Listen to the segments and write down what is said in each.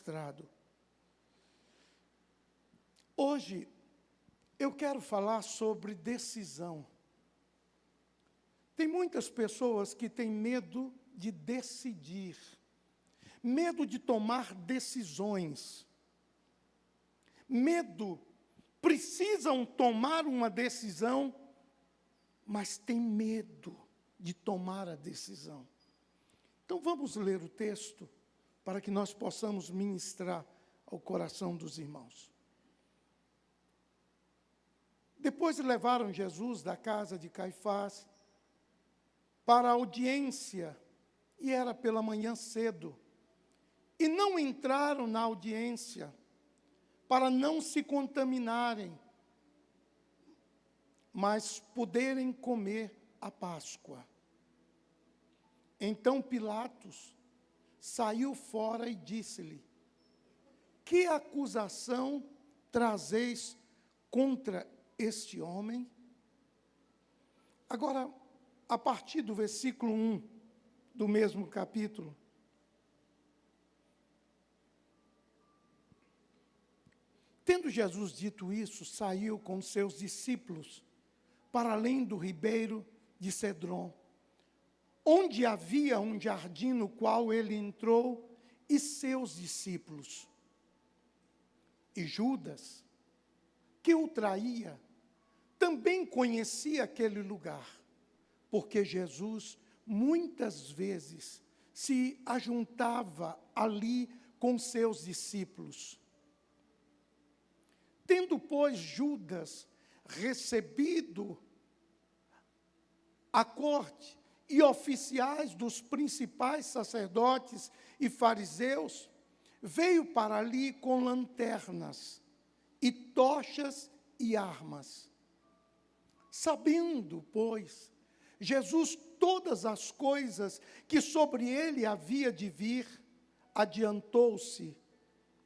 ministrado. Hoje, eu quero falar sobre decisão. Tem muitas pessoas que têm medo de decidir, medo de tomar decisões, precisam tomar uma decisão, mas têm medo de tomar a decisão. Então, vamos ler o texto para que nós possamos ministrar ao coração dos irmãos. Depois levaram Jesus da casa de Caifás para a audiência, e era pela manhã cedo, e não entraram na audiência para não se contaminarem, mas poderem comer a Páscoa. Então Pilatos saiu fora e disse-lhe: que acusação trazeis contra este homem? Agora, a partir do versículo 1 do mesmo capítulo, tendo Jesus dito isso, saiu com seus discípulos para além do ribeiro de Cedron, onde havia um jardim no qual ele entrou e seus discípulos. E Judas, que o traía, também conhecia aquele lugar, porque Jesus muitas vezes se ajuntava ali com seus discípulos. Tendo, pois, Judas recebido a corte e oficiais dos principais sacerdotes e fariseus, veio para ali com lanternas e tochas e armas. Sabendo, pois, Jesus todas as coisas que sobre ele havia de vir, adiantou-se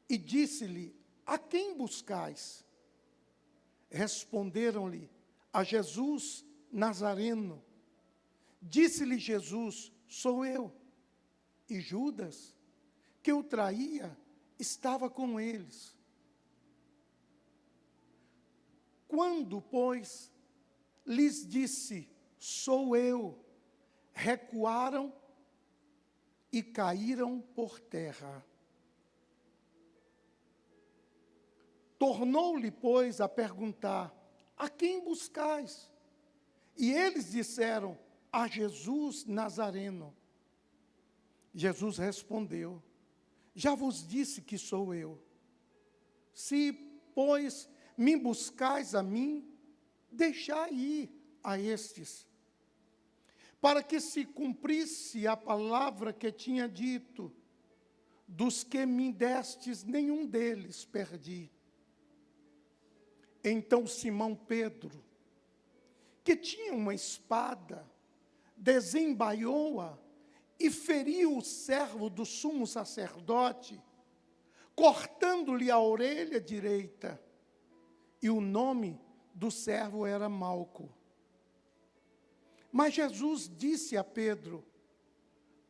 e disse-lhe: a quem buscais? Responderam-lhe: a Jesus Nazareno. Disse-lhe Jesus: sou eu. E Judas, que o traía, estava com eles. Quando, pois, lhes disse: sou eu, recuaram e caíram por terra. Tornou-lhe, pois, a perguntar: a quem buscais? E eles disseram: a Jesus Nazareno. Jesus respondeu: já vos disse que sou eu. Se, pois, me buscais a mim, deixai ir a estes, para que se cumprisse a palavra que tinha dito: dos que me destes, nenhum deles perdi. Então Simão Pedro, que tinha uma espada, desembaiou-a e feriu o servo do sumo sacerdote, cortando-lhe a orelha direita. E o nome do servo era Malco. Mas Jesus disse a Pedro: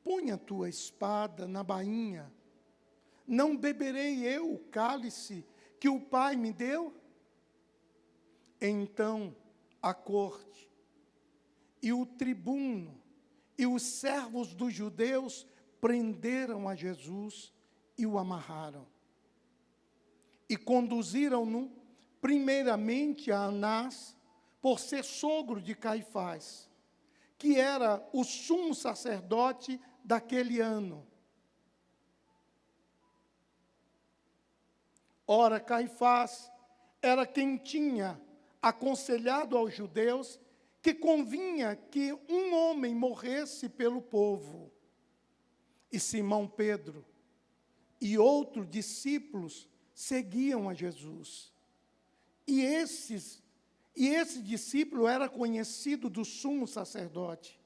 põe a tua espada na bainha. Não beberei eu o cálice que o Pai me deu? Então a corte e o tribuno e os servos dos judeus prenderam a Jesus e o amarraram. E conduziram-no primeiramente a Anás, por ser sogro de Caifás, que era o sumo sacerdote daquele ano. Ora, Caifás era quem tinha aconselhado aos judeus que convinha que um homem morresse pelo povo. E Simão Pedro e outros discípulos seguiam a Jesus. E esse discípulo era conhecido do sumo sacerdote.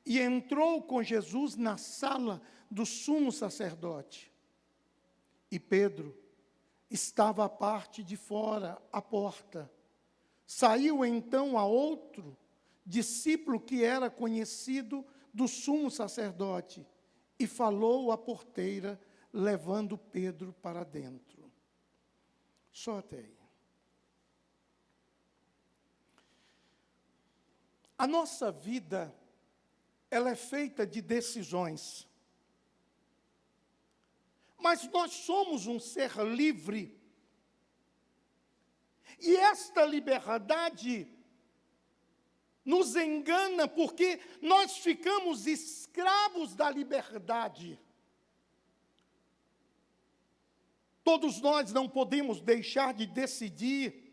E entrou com Jesus na sala do sumo sacerdote. E Pedro estava à parte de fora, à porta. Saiu então a outro discípulo que era conhecido do sumo sacerdote e falou à porteira, levando Pedro para dentro. Só até aí. A nossa vida, ela é feita de decisões. Mas nós somos um ser livre. E esta liberdade nos engana porque nós ficamos escravos da liberdade. Todos nós não podemos deixar de decidir.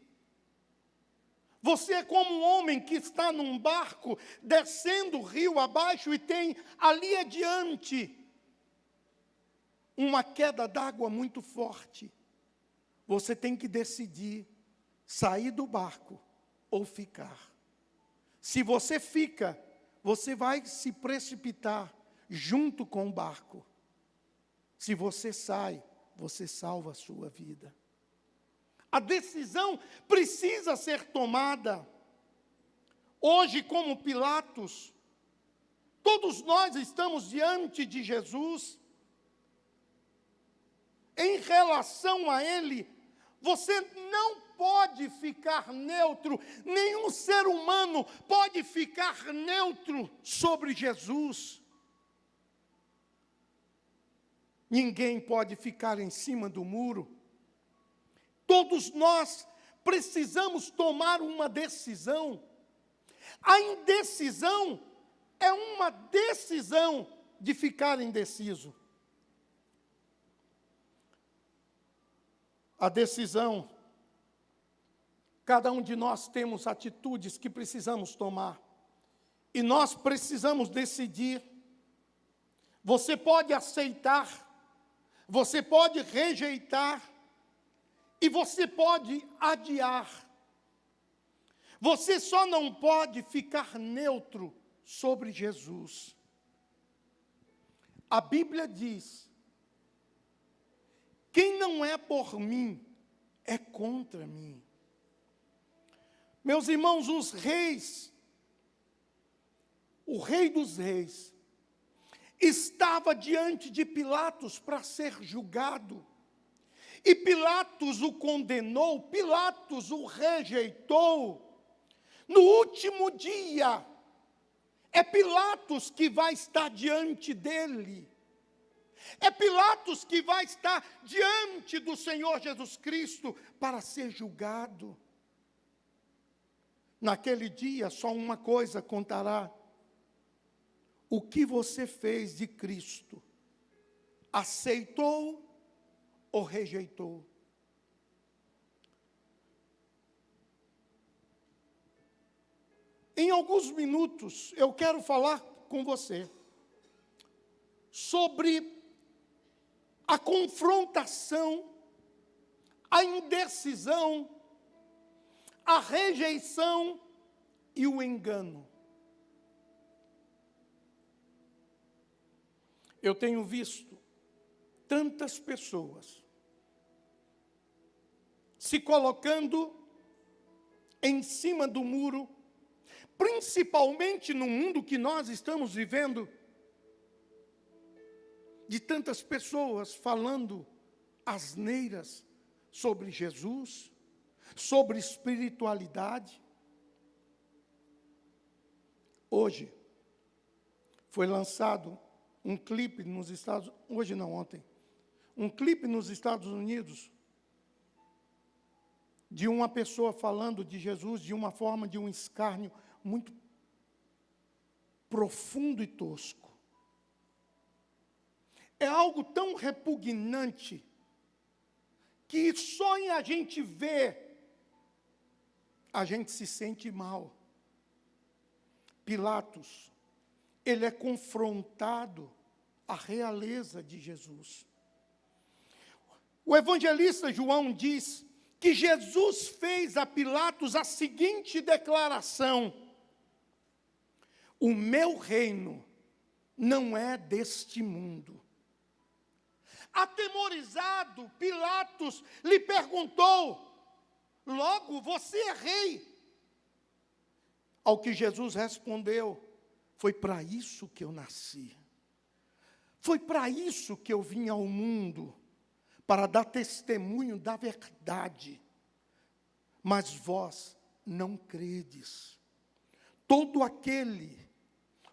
Você é como um homem que está num barco, descendo o rio abaixo e tem ali adiante uma queda d'água muito forte. Você tem que decidir sair do barco ou ficar. Se você fica, você vai se precipitar junto com o barco. Se você sai, você salva a sua vida. A decisão precisa ser tomada. Hoje, como Pilatos, todos nós estamos diante de Jesus. Em relação a Ele, você não pode ficar neutro, nenhum ser humano pode ficar neutro sobre Jesus. Ninguém pode ficar em cima do muro. Todos nós precisamos tomar uma decisão. A indecisão é uma decisão de ficar indeciso. A decisão, cada um de nós temos atitudes que precisamos tomar. E nós precisamos decidir. Você pode aceitar, você pode rejeitar, e você pode adiar. Você só não pode ficar neutro sobre Jesus. A Bíblia diz: quem não é por mim, é contra mim. Meus irmãos, os reis, o rei dos reis, estava diante de Pilatos para ser julgado. E Pilatos o condenou, Pilatos o rejeitou. No último dia, é Pilatos que vai estar diante dele. É Pilatos que vai estar diante do Senhor Jesus Cristo para ser julgado. Naquele dia, só uma coisa contará: o que você fez de Cristo? Aceitou ou rejeitou? Em alguns minutos, eu quero falar com você sobre a confrontação, a indecisão, a rejeição e o engano. Eu tenho visto tantas pessoas se colocando em cima do muro, principalmente no mundo que nós estamos vivendo, de tantas pessoas falando asneiras sobre Jesus, sobre espiritualidade. Hoje foi lançado um clipe nos Estados Unidos, hoje não, ontem, um clipe nos Estados Unidos de uma pessoa falando de Jesus de uma forma de um escárnio muito profundo e tosco. É algo tão repugnante que só em a gente ver, a gente se sente mal. Pilatos, ele é confrontado à realeza de Jesus. O evangelista João diz que Jesus fez a Pilatos a seguinte declaração: o meu reino não é deste mundo. Atemorizado, Pilatos lhe perguntou: logo, você é rei? Ao que Jesus respondeu: foi para isso que eu nasci, Foi para isso que eu vim ao mundo, para dar testemunho da verdade. Mas vós não credes. Todo aquele,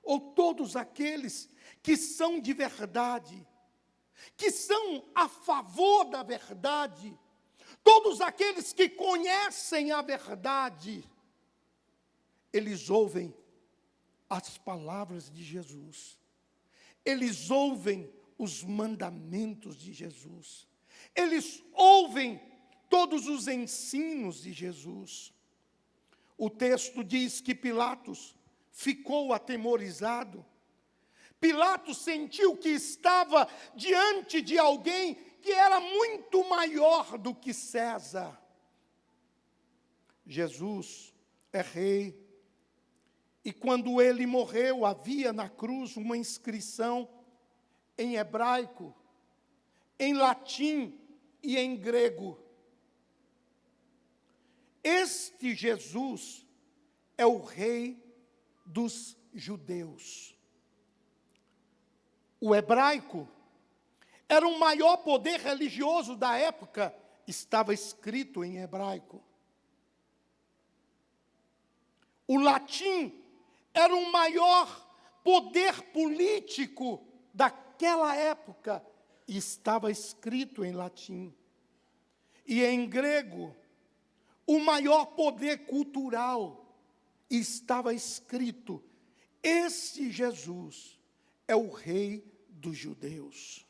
ou todos aqueles que são de verdade, que são a favor da verdade, todos aqueles que conhecem a verdade, eles ouvem as palavras de Jesus. Eles ouvem os mandamentos de Jesus. Eles ouvem todos os ensinos de Jesus. O texto diz que Pilatos ficou atemorizado. Pilatos sentiu que estava diante de alguém que era muito maior do que César. Jesus é rei. E quando ele morreu, havia na cruz uma inscrição em hebraico, em latim e em grego. Este Jesus é o rei dos judeus. O hebraico era o maior poder religioso da época, estava escrito em hebraico. O latim era o maior poder político daquela época, e estava escrito em latim. E em grego, o maior poder cultural, e estava escrito: esse Jesus é o rei dos judeus.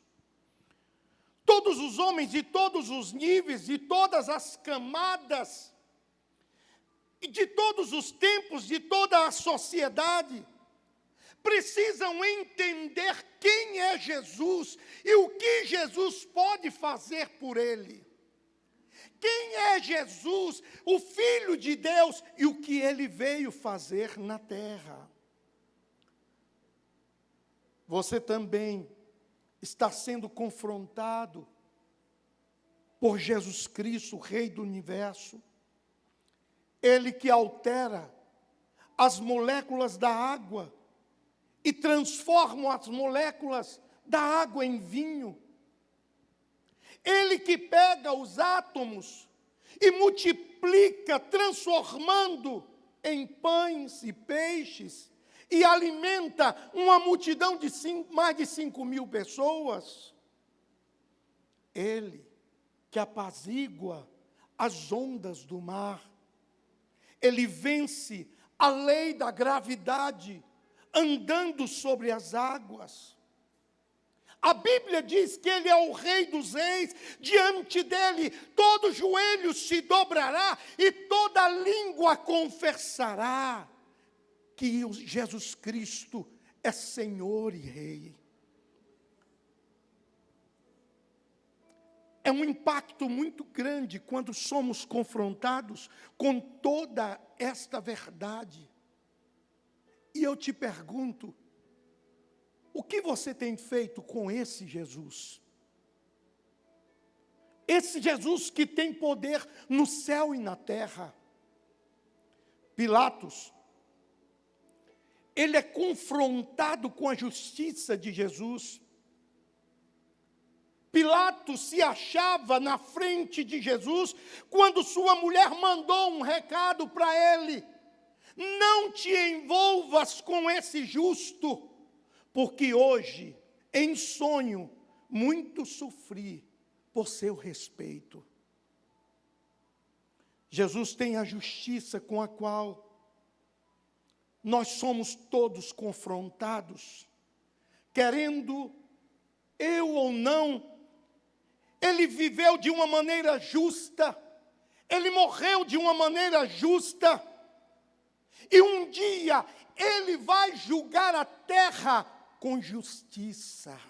Todos os homens de todos os níveis, de todas as camadas, e de todos os tempos, de toda a sociedade, precisam entender quem é Jesus e o que Jesus pode fazer por ele. Quem é Jesus, o Filho de Deus, e o que ele veio fazer na terra. Você também está sendo confrontado por Jesus Cristo, o Rei do Universo. Ele que altera as moléculas da água e transforma as moléculas da água em vinho. Ele que pega os átomos e multiplica, transformando em pães e peixes, e alimenta uma multidão de mais de 5.000 pessoas. Ele que apazigua as ondas do mar. Ele vence a lei da gravidade, andando sobre as águas. A Bíblia diz que ele é o Rei dos Reis. Diante dele, todo joelho se dobrará e toda língua confessará que Jesus Cristo é Senhor e Rei. É um impacto muito grande quando somos confrontados com toda esta verdade. E eu te pergunto, o que você tem feito com esse Jesus? Esse Jesus que tem poder no céu e na terra. Pilatos, ele é confrontado com a justiça de Jesus. Pilatos se achava na frente de Jesus quando sua mulher mandou um recado para ele: não te envolvas com esse justo, porque hoje, em sonho, muito sofri por seu respeito. Jesus tem a justiça com a qual nós somos todos confrontados, querendo eu ou não. Ele viveu de uma maneira justa, ele morreu de uma maneira justa, e um dia ele vai julgar a terra com justiça.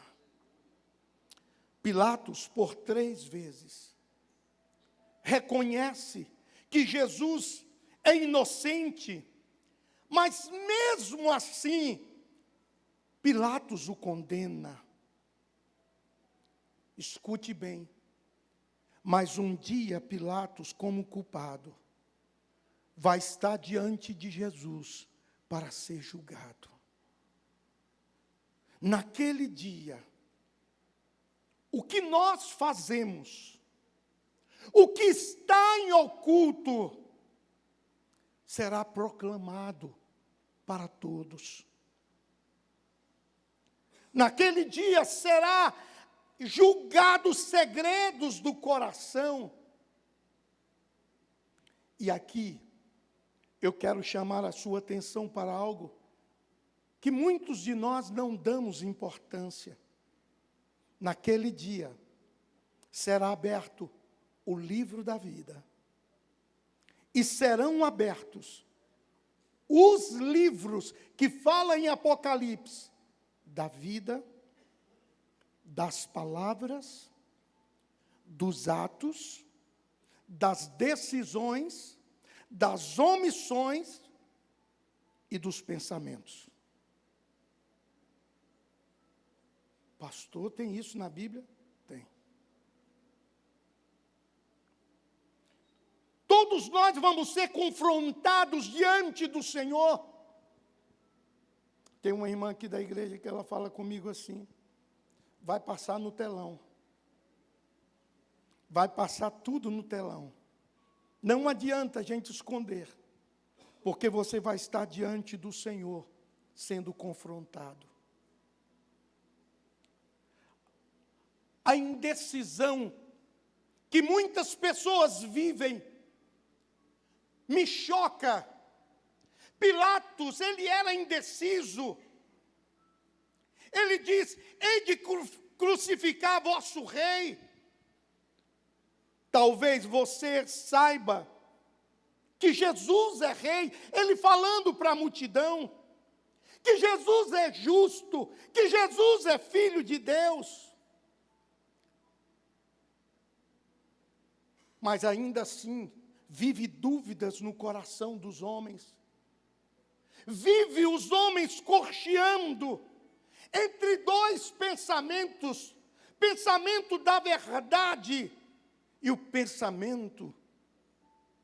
Pilatos, por 3 vezes, reconhece que Jesus é inocente, mas mesmo assim, Pilatos o condena. Escute bem, mas um dia Pilatos, como culpado, vai estar diante de Jesus para ser julgado. Naquele dia, o que nós fazemos, o que está em oculto, será proclamado para todos. Naquele dia será julgado os segredos do coração. E aqui eu quero chamar a sua atenção para algo que muitos de nós não damos importância. Naquele dia será aberto o livro da vida e serão abertos os livros que falam em Apocalipse da vida, das palavras, dos atos, das decisões, das omissões e dos pensamentos. Pastor, tem isso na Bíblia? Tem. Todos nós vamos ser confrontados diante do Senhor. Tem uma irmã aqui da igreja que ela fala comigo assim: vai passar no telão. Vai passar tudo no telão. Não adianta a gente esconder, porque você vai estar diante do Senhor, sendo confrontado. A indecisão que muitas pessoas vivem me choca. Pilatos, ele era indeciso. Ele diz: hei de crucificar vosso rei. Talvez você saiba que Jesus é rei, ele falando para a multidão, que Jesus é justo, que Jesus é filho de Deus. Mas ainda assim, vive dúvidas no coração dos homens. Vive os homens cocheando entre dois pensamentos: pensamento da verdade e o pensamento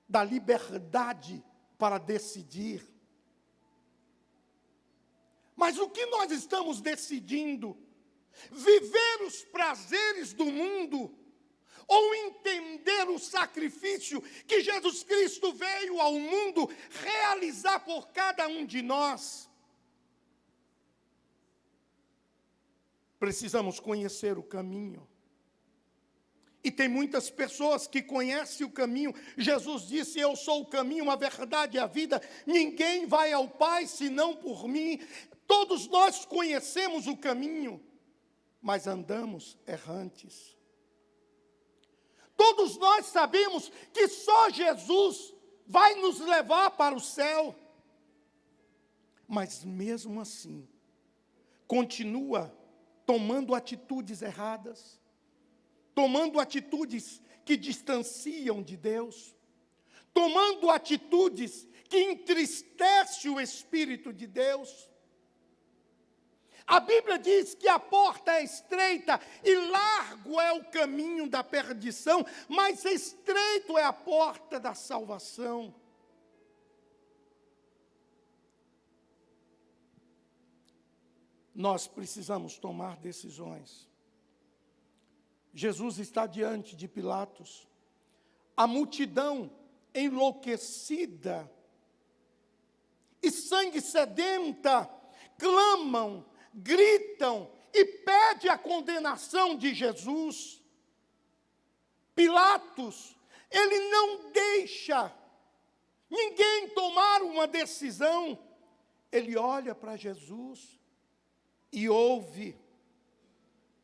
da liberdade para decidir. Mas o que nós estamos decidindo? Viver os prazeres do mundo ou entender o sacrifício que Jesus Cristo veio ao mundo realizar por cada um de nós? Precisamos conhecer o caminho. E tem muitas pessoas que conhecem o caminho. Jesus disse: eu sou o caminho, a verdade e a vida. Ninguém vai ao Pai senão por mim. Todos nós conhecemos o caminho, mas andamos errantes. Todos nós sabemos que só Jesus vai nos levar para o céu. Mas mesmo assim, continua tomando atitudes erradas, tomando atitudes que distanciam de Deus, tomando atitudes que entristecem o Espírito de Deus. A Bíblia diz que a porta é estreita e largo é o caminho da perdição, mas estreito é a porta da salvação. Nós precisamos tomar decisões. Jesus está diante de Pilatos. A multidão enlouquecida e sangue sedenta clamam, gritam e pedem a condenação de Jesus. Pilatos, ele não deixa ninguém tomar uma decisão. Ele olha para Jesus e ouve: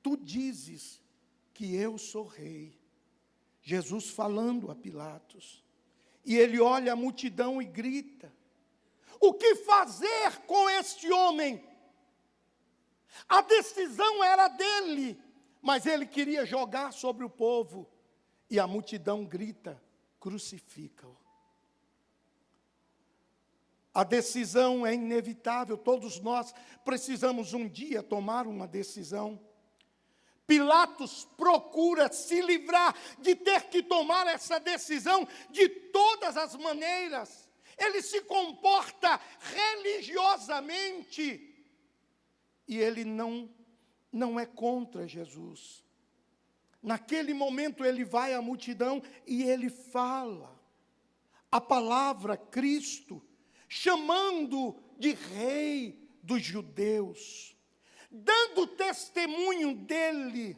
tu dizes que eu sou rei. Jesus falando a Pilatos. E ele olha a multidão e grita: o que fazer com este homem? A decisão era dele, mas ele queria jogar sobre o povo. E a multidão grita: crucifica-o. A decisão é inevitável, todos nós precisamos um dia tomar uma decisão. Pilatos procura se livrar de ter que tomar essa decisão de todas as maneiras. Ele se comporta religiosamente. E ele não é contra Jesus. Naquele momento ele vai à multidão e ele fala a palavra Cristo, chamando de Rei dos judeus, dando testemunho dele,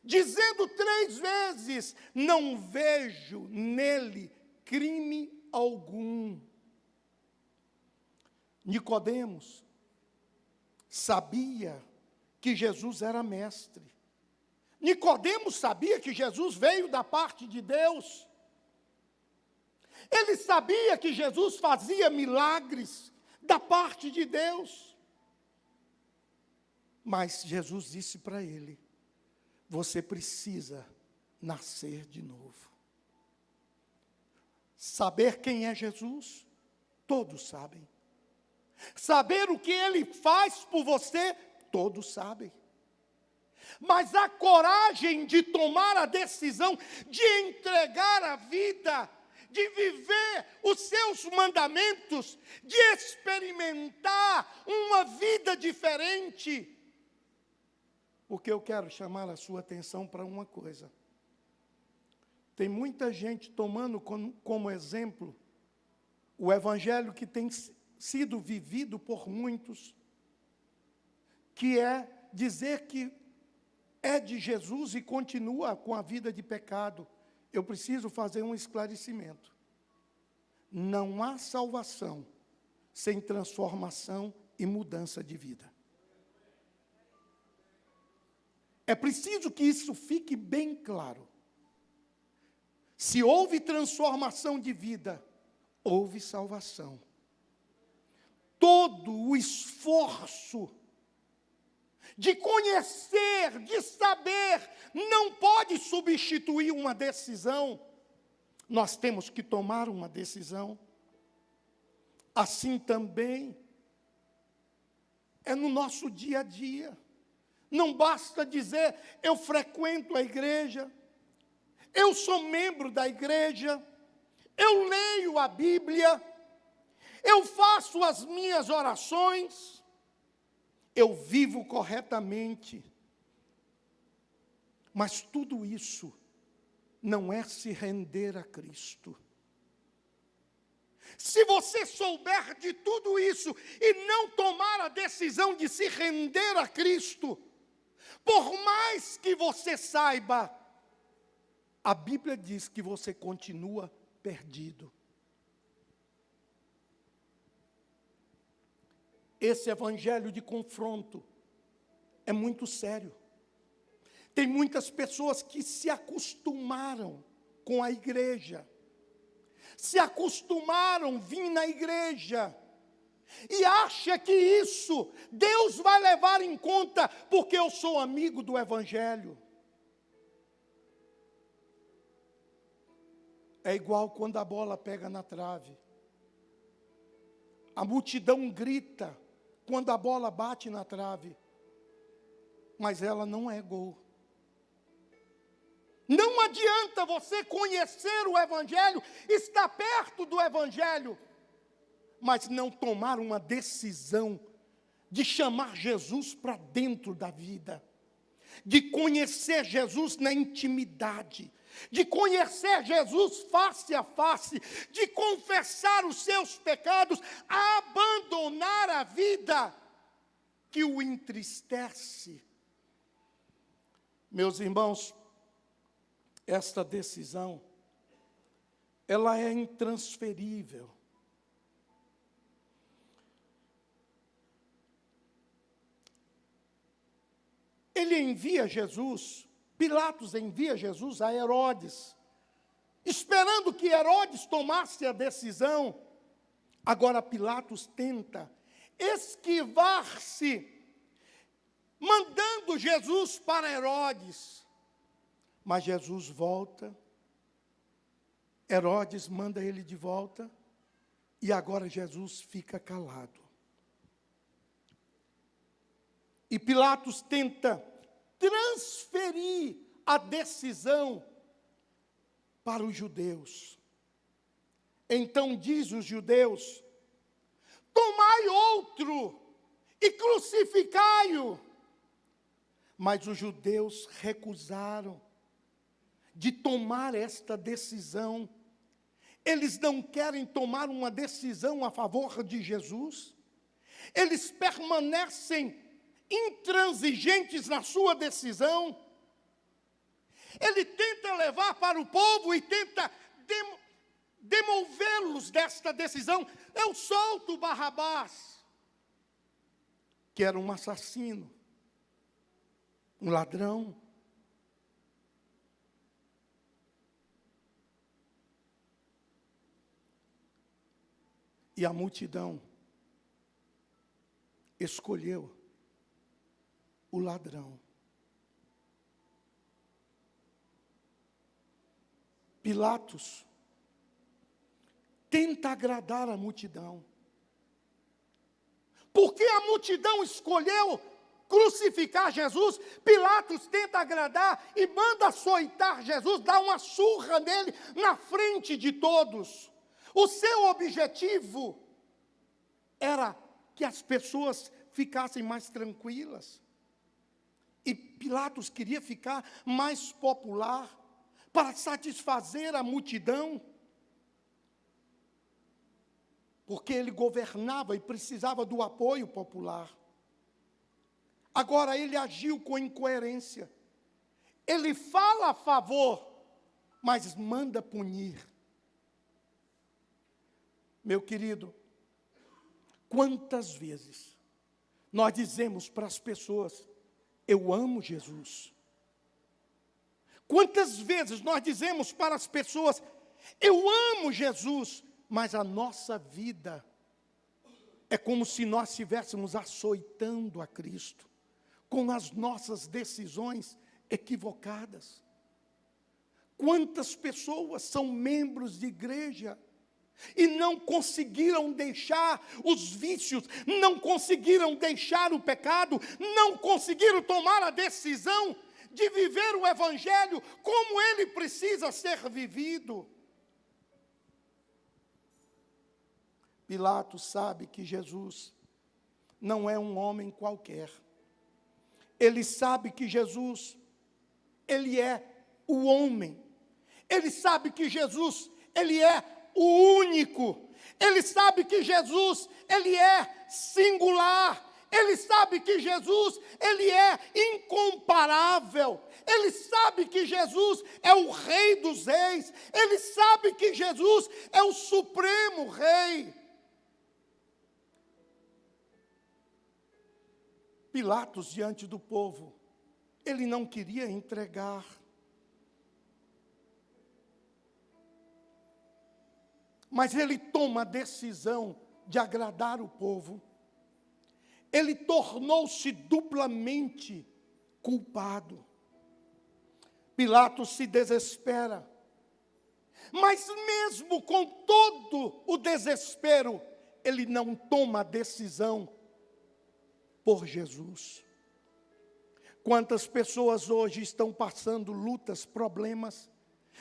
dizendo 3 vezes: não vejo nele crime algum. Nicodemos sabia que Jesus era mestre. Nicodemos sabia que Jesus veio da parte de Deus. Ele sabia que Jesus fazia milagres da parte de Deus. Mas Jesus disse para ele: você precisa nascer de novo. Saber quem é Jesus, todos sabem. Saber o que ele faz por você, todos sabem. Mas a coragem de tomar a decisão de entregar a vida, de viver os seus mandamentos, de experimentar uma vida diferente. Porque eu quero chamar a sua atenção para uma coisa. Tem muita gente tomando como exemplo o evangelho que tem sido vivido por muitos, que é dizer que é de Jesus e continua com a vida de pecado. Eu preciso fazer um esclarecimento. Não há salvação sem transformação e mudança de vida. É preciso que isso fique bem claro. Se houve transformação de vida, houve salvação. Todo o esforço de conhecer, de saber, não pode substituir uma decisão. Nós temos que tomar uma decisão. Assim também é no nosso dia a dia. Não basta dizer: eu frequento a igreja, eu sou membro da igreja, eu leio a Bíblia, eu faço as minhas orações, eu vivo corretamente. Mas tudo isso não é se render a Cristo. Se você souber de tudo isso e não tomar a decisão de se render a Cristo, por mais que você saiba, a Bíblia diz que você continua perdido. Esse evangelho de confronto é muito sério. Tem muitas pessoas que se acostumaram com a igreja, se acostumaram a vir na igreja, e acha que isso Deus vai levar em conta porque eu sou amigo do evangelho. É igual quando a bola pega na trave. A multidão grita quando a bola bate na trave, mas ela não é gol. Não adianta você conhecer o evangelho, estar perto do evangelho, mas não tomar uma decisão de chamar Jesus para dentro da vida, de conhecer Jesus na intimidade, de conhecer Jesus face a face, de confessar os seus pecados, abandonar a vida que o entristece. Meus irmãos, esta decisão, ela é intransferível. Ele envia Jesus, Pilatos envia Jesus a Herodes, esperando que Herodes tomasse a decisão. Agora Pilatos tenta esquivar-se, mandando Jesus para Herodes. Mas Jesus volta, Herodes manda ele de volta, e agora Jesus fica calado. E Pilatos tenta transferir a decisão para os judeus. Então diz os judeus: tomai outro e crucificai-o. Mas os judeus recusaram de tomar esta decisão. Eles não querem tomar uma decisão a favor de Jesus. Eles permanecem intransigentes na sua decisão. Ele tenta levar para o povo e tenta demovê-los desta decisão. Eu solto Barrabás, que era um assassino, um ladrão. E a multidão escolheu o ladrão. Pilatos tenta agradar a multidão. Porque a multidão escolheu crucificar Jesus, Pilatos tenta agradar e manda açoitar Jesus, dá uma surra nele na frente de todos. O seu objetivo era que as pessoas ficassem mais tranquilas. E Pilatos queria ficar mais popular para satisfazer a multidão. Porque ele governava e precisava do apoio popular. Agora ele agiu com incoerência. Ele fala a favor, mas manda punir. Meu querido, quantas vezes nós dizemos para as pessoas, eu amo Jesus. Quantas vezes nós dizemos para as pessoas, eu amo Jesus, mas a nossa vida é como se nós estivéssemos açoitando a Cristo, com as nossas decisões equivocadas. Quantas pessoas são membros de igreja e não conseguiram deixar os vícios, não conseguiram deixar o pecado, não conseguiram tomar a decisão de viver o Evangelho como ele precisa ser vivido. Pilatos sabe que Jesus não é um homem qualquer. Ele sabe que Jesus, ele é o homem. Ele sabe que Jesus, ele é o único. Ele sabe que Jesus, ele é singular. Ele sabe que Jesus, ele é incomparável. Ele sabe que Jesus é o Rei dos Reis. Ele sabe que Jesus é o Supremo Rei. Pilatos, diante do povo, ele não queria entregar. Mas ele toma a decisão de agradar o povo. Ele tornou-se duplamente culpado. Pilatos se desespera. Mas mesmo com todo o desespero, ele não toma a decisão por Jesus. Quantas pessoas hoje estão passando lutas, problemas,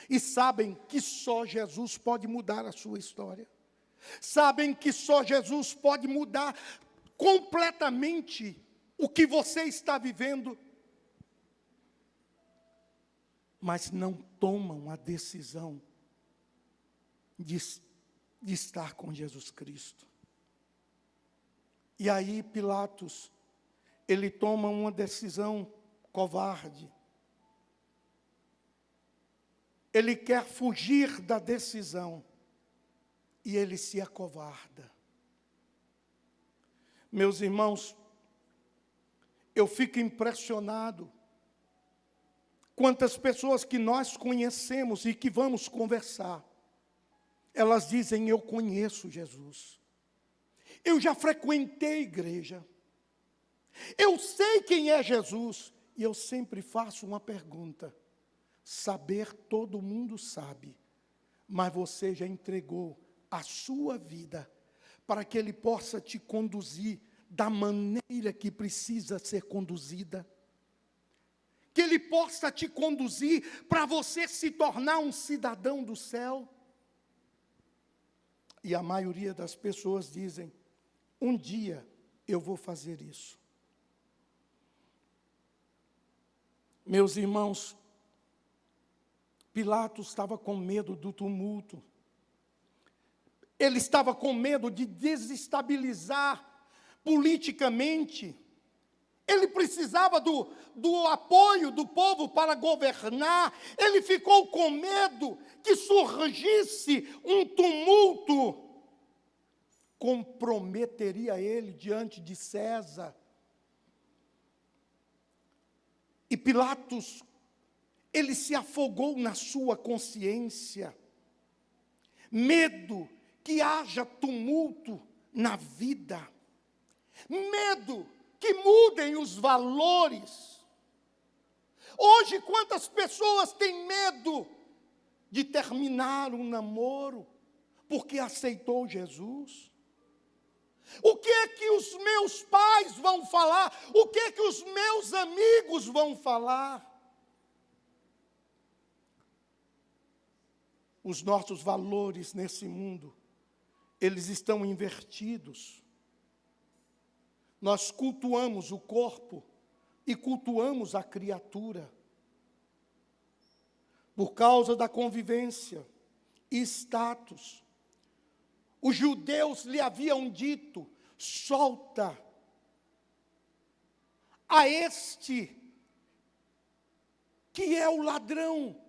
e sabem que só Jesus pode mudar a sua história. Sabem que só Jesus pode mudar completamente o que você está vivendo. Mas não tomam a decisão de estar com Jesus Cristo. E aí Pilatos, ele toma uma decisão covarde. Ele quer fugir da decisão e ele se acovarda. Meus irmãos, eu fico impressionado quantas pessoas que nós conhecemos e que vamos conversar, elas dizem, eu conheço Jesus. Eu já frequentei a igreja. Eu sei quem é Jesus. E eu sempre faço uma pergunta. Saber todo mundo sabe. Mas você já entregou a sua vida para que Ele possa te conduzir da maneira que precisa ser conduzida. Que Ele possa te conduzir para você se tornar um cidadão do céu. E a maioria das pessoas dizem, um dia eu vou fazer isso. Meus irmãos, Pilatos estava com medo do tumulto. Ele estava com medo de desestabilizar politicamente. Ele precisava do apoio do povo para governar. Ele ficou com medo que surgisse um tumulto. Comprometeria ele diante de César. E Pilatos, ele se afogou na sua consciência. Medo que haja tumulto na vida. Medo que mudem os valores. Hoje, quantas pessoas têm medo de terminar um namoro porque aceitou Jesus? O que é que os meus pais vão falar? O que é que os meus amigos vão falar? Os nossos valores nesse mundo, eles estão invertidos. Nós cultuamos o corpo e cultuamos a criatura. Por causa da convivência e status. Os judeus lhe haviam dito: solta a este que é o ladrão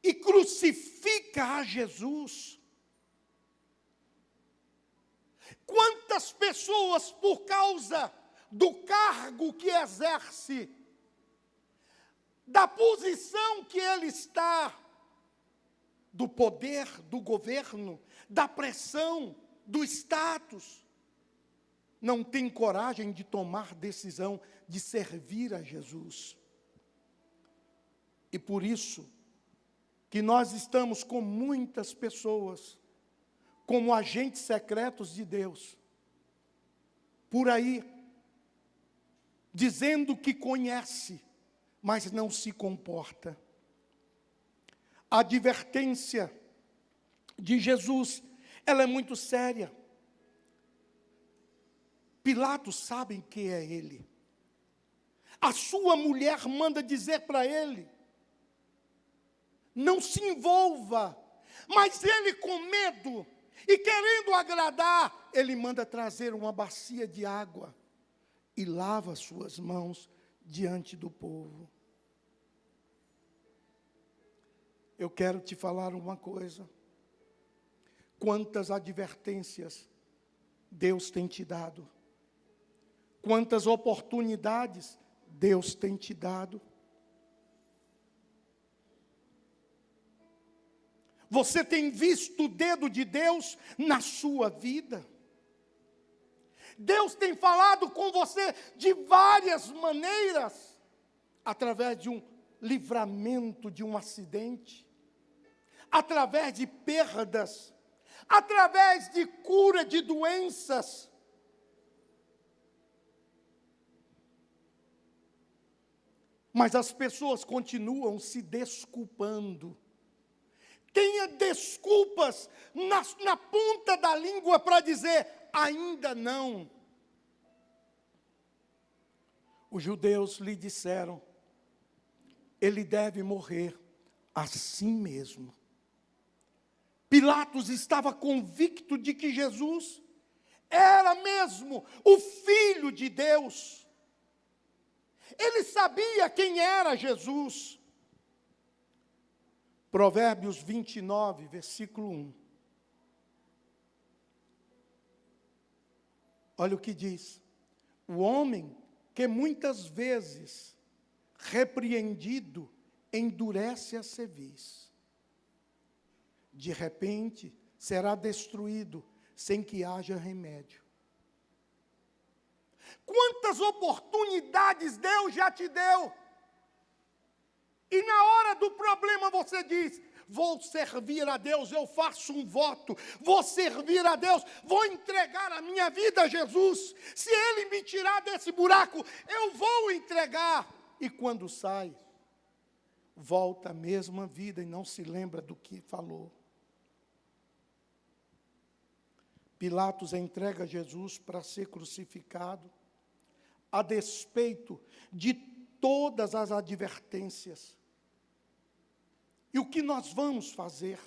e crucifica a Jesus. Quantas pessoas, por causa do cargo que exerce, da posição que ele está, do poder, do governo, da pressão, do status, não tem coragem de tomar decisão de servir a Jesus. E por isso que nós estamos com muitas pessoas como agentes secretos de Deus, por aí, dizendo que conhece, mas não se comporta. A advertência de Jesus, ela é muito séria. Pilatos sabe quem é ele. A sua mulher manda dizer para ele: não se envolva. Mas ele, com medo e querendo agradar, ele manda trazer uma bacia de água e lava suas mãos diante do povo. Eu quero te falar uma coisa. Quantas advertências Deus tem te dado. Quantas oportunidades Deus tem te dado. Você tem visto o dedo de Deus na sua vida? Deus tem falado com você de várias maneiras, através de um livramento de um acidente, através de perdas, através de cura de doenças. Mas as pessoas continuam se desculpando. Tenha desculpas na ponta da língua para dizer: ainda não. Os judeus lhe disseram: ele deve morrer assim mesmo. Pilatos estava convicto de que Jesus era mesmo o Filho de Deus. Ele sabia quem era Jesus. Provérbios 29, versículo 1. Olha o que diz: o homem que muitas vezes repreendido endurece a cerviz, de repente será destruído sem que haja remédio. Quantas oportunidades Deus já te deu? E na hora do problema você diz: vou servir a Deus, eu faço um voto, vou servir a Deus, vou entregar a minha vida a Jesus. Se Ele me tirar desse buraco, eu vou entregar. E quando sai, volta a mesma vida e não se lembra do que falou. Pilatos entrega Jesus para ser crucificado, a despeito de todas as advertências. E o que nós vamos fazer?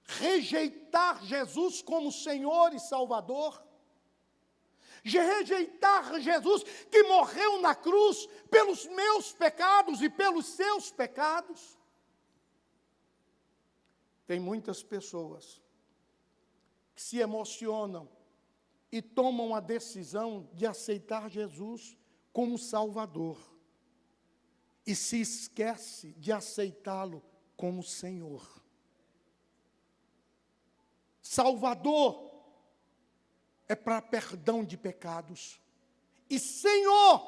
Rejeitar Jesus como Senhor e Salvador? Rejeitar Jesus que morreu na cruz pelos meus pecados e pelos seus pecados? Tem muitas pessoas que se emocionam e tomam a decisão de aceitar Jesus como Salvador e se esquece de aceitá-lo como Senhor. Salvador é para perdão de pecados e Senhor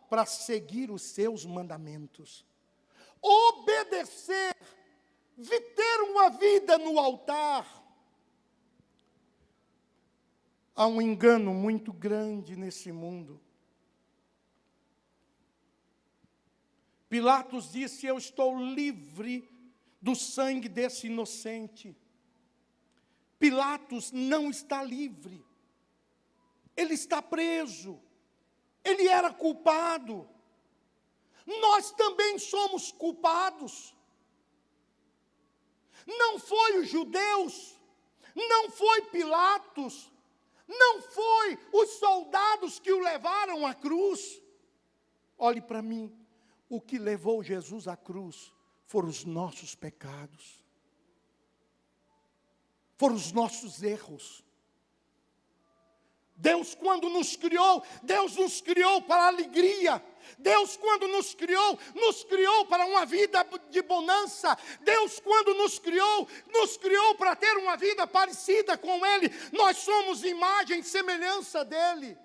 para seguir os seus mandamentos. Obedecer, ter uma vida no altar. Há um engano muito grande nesse mundo. Pilatos disse: eu estou livre do sangue desse inocente. Pilatos não está livre. Ele está preso. Ele era culpado. Nós também somos culpados. Não foi os judeus, não foi Pilatos, não foi os soldados que o levaram à cruz. Olhe para mim. O que levou Jesus à cruz foram os nossos pecados, foram os nossos erros. Deus, quando nos criou para alegria. Deus, quando nos criou para uma vida de bonança. Deus, quando nos criou para ter uma vida parecida com Ele. Nós somos imagem e semelhança dEle.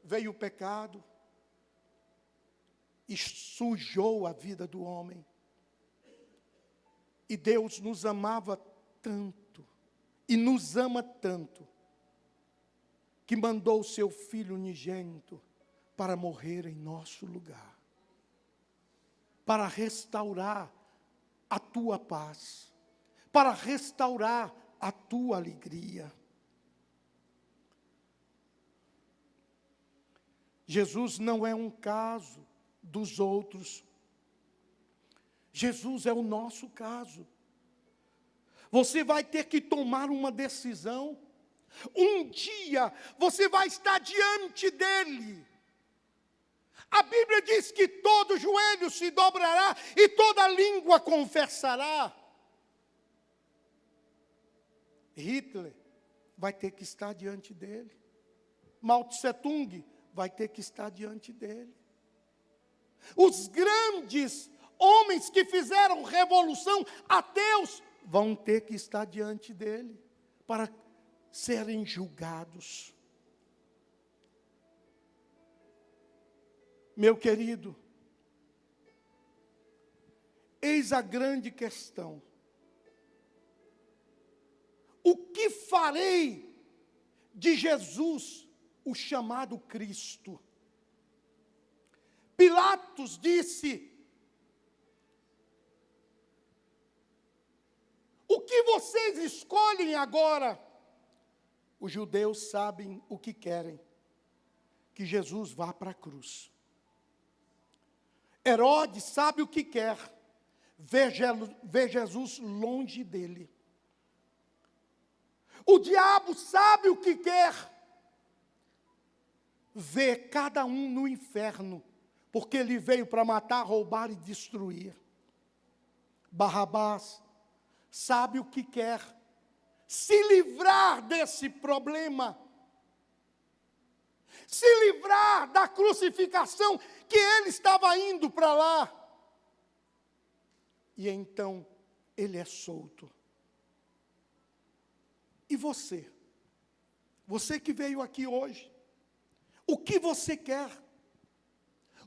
Veio o pecado e sujou a vida do homem. E Deus nos amava tanto, e nos ama tanto, que mandou o seu Filho unigênito para morrer em nosso lugar, para restaurar a tua paz, para restaurar a tua alegria. Jesus não é um caso dos outros. Jesus é o nosso caso. Você vai ter que tomar uma decisão. Um dia você vai estar diante dele. A Bíblia diz que todo joelho se dobrará e toda língua confessará. Hitler vai ter que estar diante dele. Mao Tse Tung vai ter que estar diante dele. Os grandes homens que fizeram revolução, ateus, vão ter que estar diante dele para serem julgados. Meu querido, eis a grande questão. O que farei de Jesus, o chamado Cristo? Pilatos disse: o que vocês escolhem agora? Os judeus sabem o que querem, que Jesus vá para a cruz. Herodes sabe o que quer, ver Jesus longe dele. O diabo sabe o que quer, ver cada um no inferno, porque ele veio para matar, roubar e destruir. Barrabás sabe o que quer, se livrar desse problema, se livrar da crucificação que ele estava indo para lá. E então ele é solto. E você? Você que veio aqui hoje, o que você quer?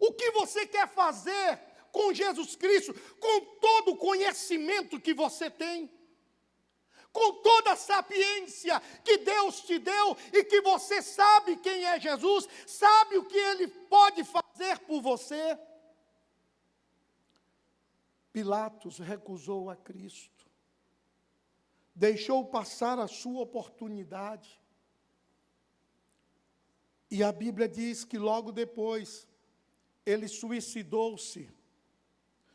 O que você quer fazer com Jesus Cristo, com todo o conhecimento que você tem, com toda a sapiência que Deus te deu e que você sabe quem é Jesus, sabe o que Ele pode fazer por você? Pilatos recusou a Cristo, deixou passar a sua oportunidade. E a Bíblia diz que logo depois, ele suicidou-se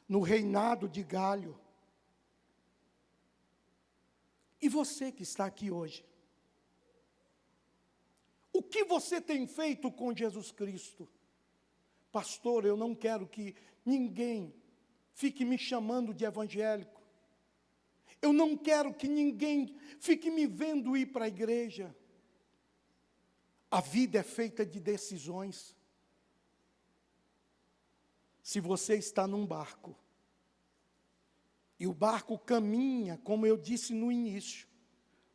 no reinado de Galho. E você que está aqui hoje, o que você tem feito com Jesus Cristo? Pastor, eu não quero que ninguém fique me chamando de evangélico. Eu não quero que ninguém fique me vendo ir para a igreja. A vida é feita de decisões. Se você está num barco, e o barco caminha, como eu disse no início,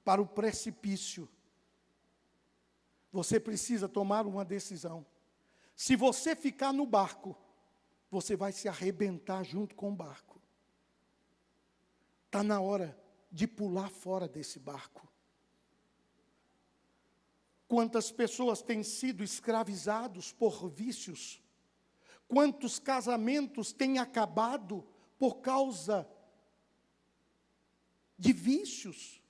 para o precipício, você precisa tomar uma decisão. Se você ficar no barco, você vai se arrebentar junto com o barco. Está na hora de pular fora desse barco. Quantas pessoas têm sido escravizados por vícios? Quantos casamentos têm acabado por causa de vícios?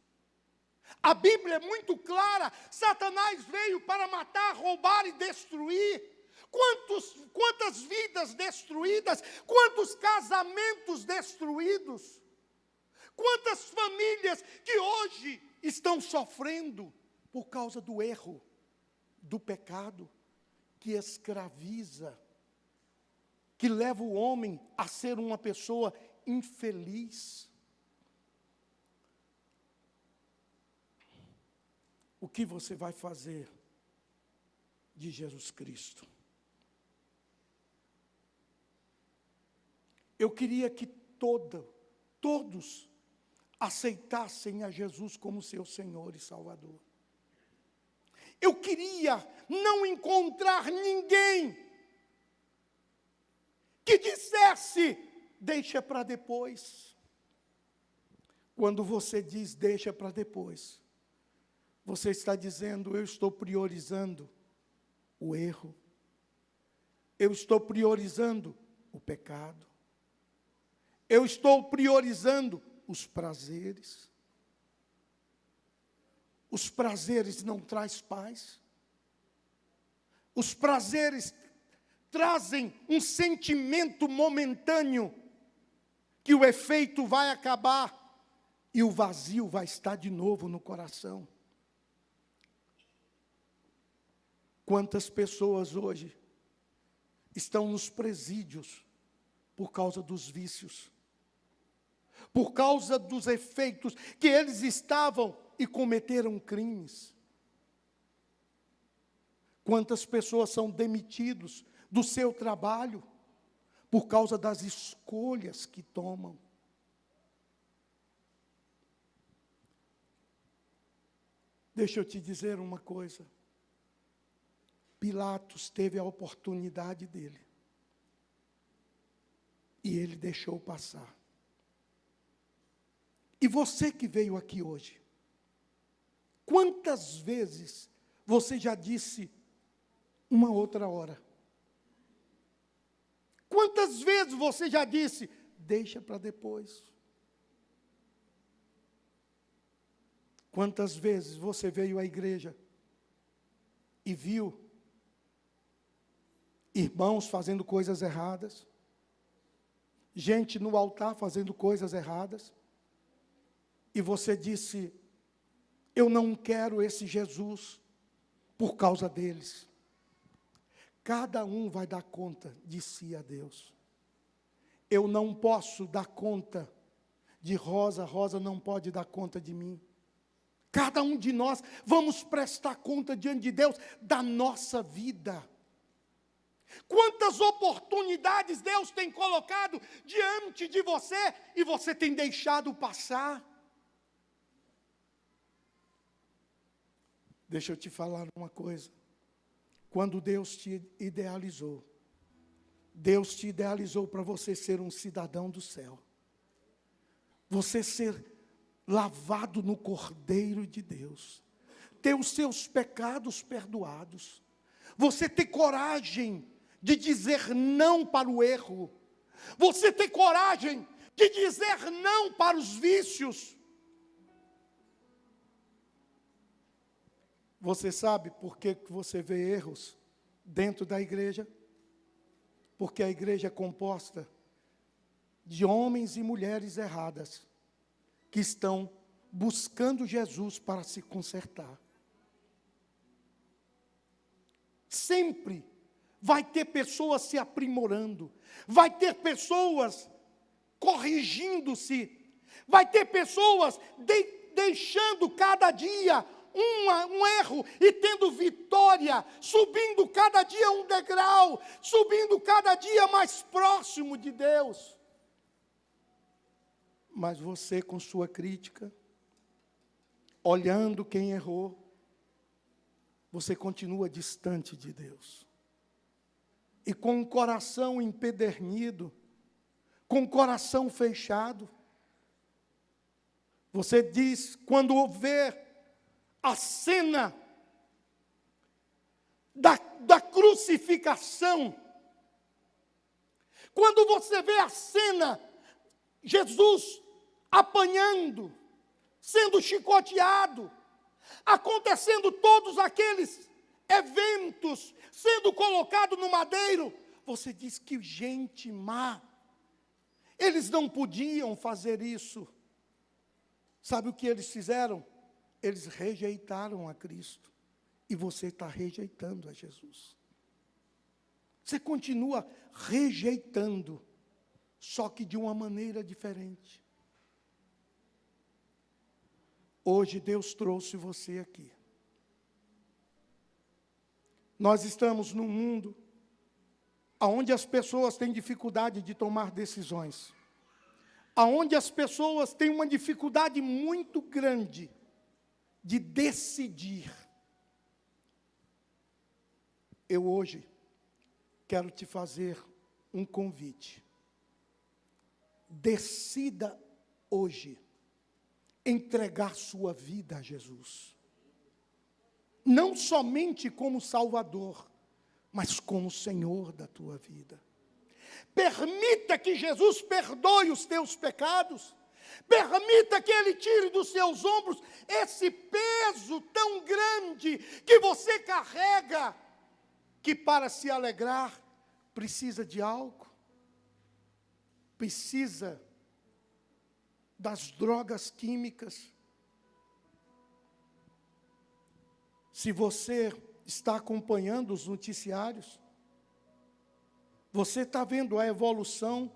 A Bíblia é muito clara: Satanás veio para matar, roubar e destruir. Quantas vidas destruídas, quantos casamentos destruídos, quantas famílias que hoje estão sofrendo por causa do erro, do pecado, que escraviza, que leva o homem a ser uma pessoa infeliz. O que você vai fazer de Jesus Cristo? Eu queria que todos aceitassem a Jesus como seu Senhor e Salvador. Eu queria não encontrar ninguém que dissesse, deixa para depois. Quando você diz deixa para depois, você está dizendo, eu estou priorizando o erro. Eu estou priorizando o pecado. Eu estou priorizando os prazeres. Os prazeres não trazem paz. Os prazeres trazem um sentimento momentâneo, que o efeito vai acabar e o vazio vai estar de novo no coração. Quantas pessoas hoje estão nos presídios por causa dos vícios, por causa dos efeitos que eles estavam e cometeram crimes. Quantas pessoas são demitidos do seu trabalho por causa das escolhas que tomam. Deixa eu te dizer uma coisa. Pilatos teve a oportunidade dele. E ele deixou passar. E você que veio aqui hoje, quantas vezes você já disse uma outra hora? Quantas vezes você já disse, deixa para depois? Quantas vezes você veio à igreja e viu irmãos fazendo coisas erradas, gente no altar fazendo coisas erradas, e você disse, eu não quero esse Jesus por causa deles. Cada um vai dar conta de si a Deus. Eu não posso dar conta de Rosa, Rosa não pode dar conta de mim. Cada um de nós vamos prestar conta diante de Deus da nossa vida. Quantas oportunidades Deus tem colocado diante de você e você tem deixado passar? Deixa eu te falar uma coisa. Quando Deus te idealizou para você ser um cidadão do céu. Você ser lavado no Cordeiro de Deus. Ter os seus pecados perdoados. Você ter coragem de dizer não para o erro. Você ter coragem de dizer não para os vícios. Você sabe por que você vê erros dentro da igreja? Porque a igreja é composta de homens e mulheres erradas, que estão buscando Jesus para se consertar. Sempre vai ter pessoas se aprimorando, vai ter pessoas corrigindo-se, vai ter pessoas deixando cada dia um erro e tendo vitória, subindo cada dia um degrau, subindo cada dia mais próximo de Deus. Mas você, com sua crítica, olhando quem errou, você continua distante de Deus. E com o coração empedernido, com o coração fechado, você diz, quando ver a cena da crucificação, quando você vê a cena, Jesus apanhando, sendo chicoteado, acontecendo todos aqueles eventos, sendo colocado no madeiro, você diz que gente má, eles não podiam fazer isso. Sabe o que eles fizeram? Eles rejeitaram a Cristo, e você está rejeitando a Jesus. Você continua rejeitando, só que de uma maneira diferente. Hoje Deus trouxe você aqui. Nós estamos num mundo onde as pessoas têm dificuldade de tomar decisões, onde as pessoas têm uma dificuldade muito grande de decidir. Eu hoje quero te fazer um convite. Decida hoje entregar sua vida a Jesus. Não somente como Salvador, mas como Senhor da tua vida. Permita que Jesus perdoe os teus pecados. Permita que Ele tire dos seus ombros esse peso tão grande que você carrega, que para se alegrar precisa de álcool, precisa das drogas químicas. Se você está acompanhando os noticiários, você está vendo a evolução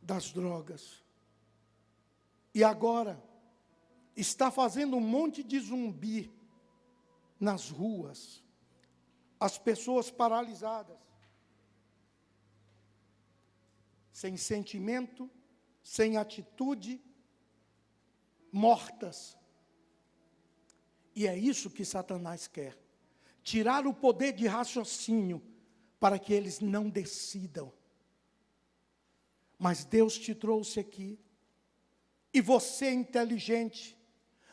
das drogas. E agora, está fazendo um monte de zumbi nas ruas, as pessoas paralisadas, sem sentimento, sem atitude, mortas. E é isso que Satanás quer, tirar o poder de raciocínio, para que eles não decidam. Mas Deus te trouxe aqui, e você é inteligente,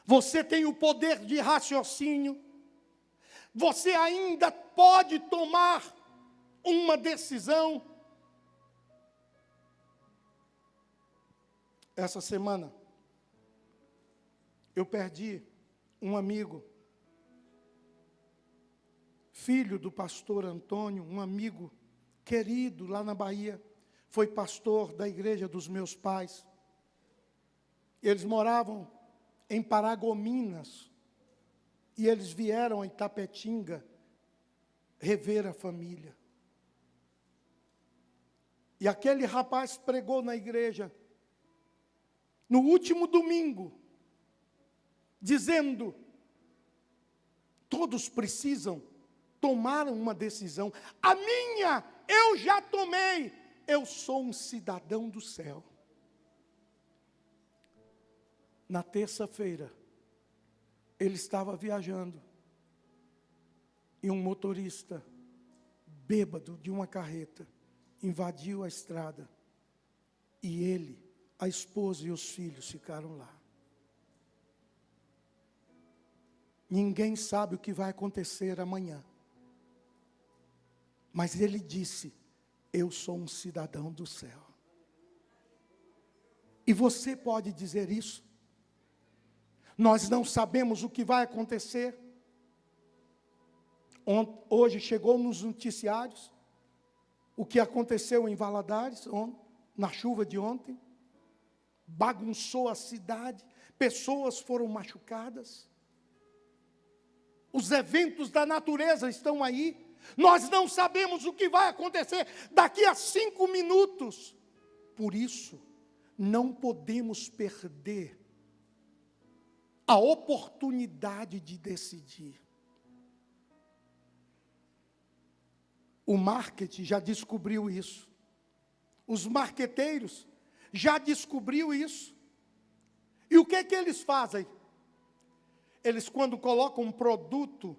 você tem o poder de raciocínio, você ainda pode tomar uma decisão. Essa semana, eu perdi um amigo, filho do pastor Antônio, um amigo querido lá na Bahia, foi pastor da igreja dos meus pais. Eles moravam em Paragominas, e eles vieram a Itapetinga rever a família. E aquele rapaz pregou na igreja, no último domingo, dizendo: todos precisam tomar uma decisão. A minha, eu já tomei. Eu sou um cidadão do céu. Na terça-feira, ele estava viajando, e um motorista bêbado de uma carreta invadiu a estrada, e ele, a esposa e os filhos ficaram lá. Ninguém sabe o que vai acontecer amanhã, mas ele disse: eu sou um cidadão do céu. E você pode dizer isso? Nós não sabemos o que vai acontecer. Hoje chegou nos noticiários o que aconteceu em Valadares, na chuva de ontem, bagunçou a cidade, pessoas foram machucadas. Os eventos da natureza estão aí. Nós não sabemos o que vai acontecer daqui a 5 minutos. Por isso, não podemos perder a oportunidade de decidir. O marketing já descobriu isso. Os marqueteiros já descobriu isso. E o que é que eles fazem? Eles, quando colocam um produto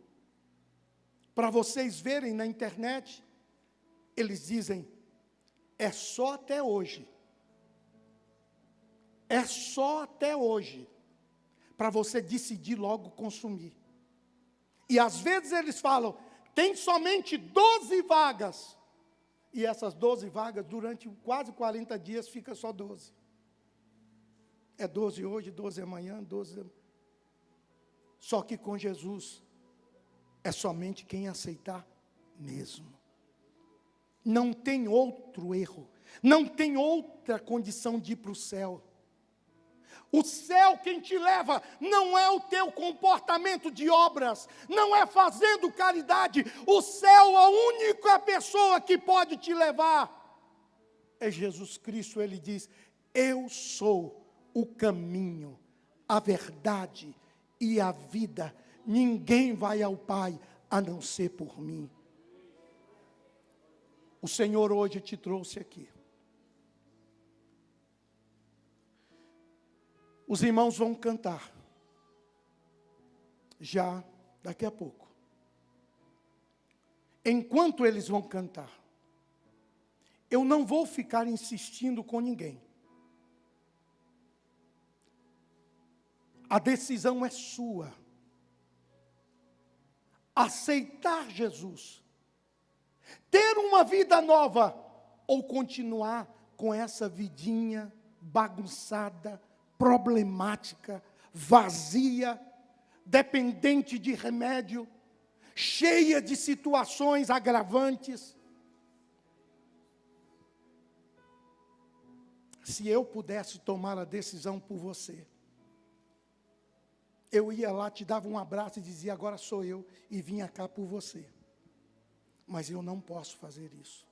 para vocês verem na internet, eles dizem, é só até hoje. É só até hoje. Para você decidir logo consumir. E às vezes eles falam, tem somente 12 vagas. E essas 12 vagas, durante quase 40 dias, fica só 12. É 12 hoje, 12 amanhã, 12... Só que com Jesus, é somente quem aceitar mesmo. Não tem outro erro. Não tem outra condição de ir para o céu. O céu quem te leva não é o teu comportamento de obras, não é fazendo caridade. O céu, a única pessoa que pode te levar é Jesus Cristo. Ele diz, eu sou o caminho, a verdade e a vida. Ninguém vai ao Pai a não ser por mim. O Senhor hoje te trouxe aqui. Os irmãos vão cantar, já daqui a pouco. Enquanto eles vão cantar, eu não vou ficar insistindo com ninguém. A decisão é sua. Aceitar Jesus, ter uma vida nova, ou continuar com essa vidinha bagunçada, problemática, vazia, dependente de remédio, cheia de situações agravantes. Se eu pudesse tomar a decisão por você, eu ia lá, te dava um abraço e dizia, agora sou eu, e vinha cá por você. Mas eu não posso fazer isso,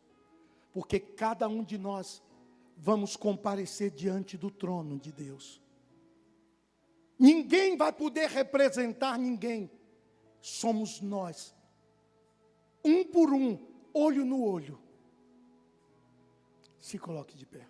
porque cada um de nós vamos comparecer diante do trono de Deus. Ninguém vai poder representar ninguém. Somos nós. Um por um, olho no olho. Se coloque de pé.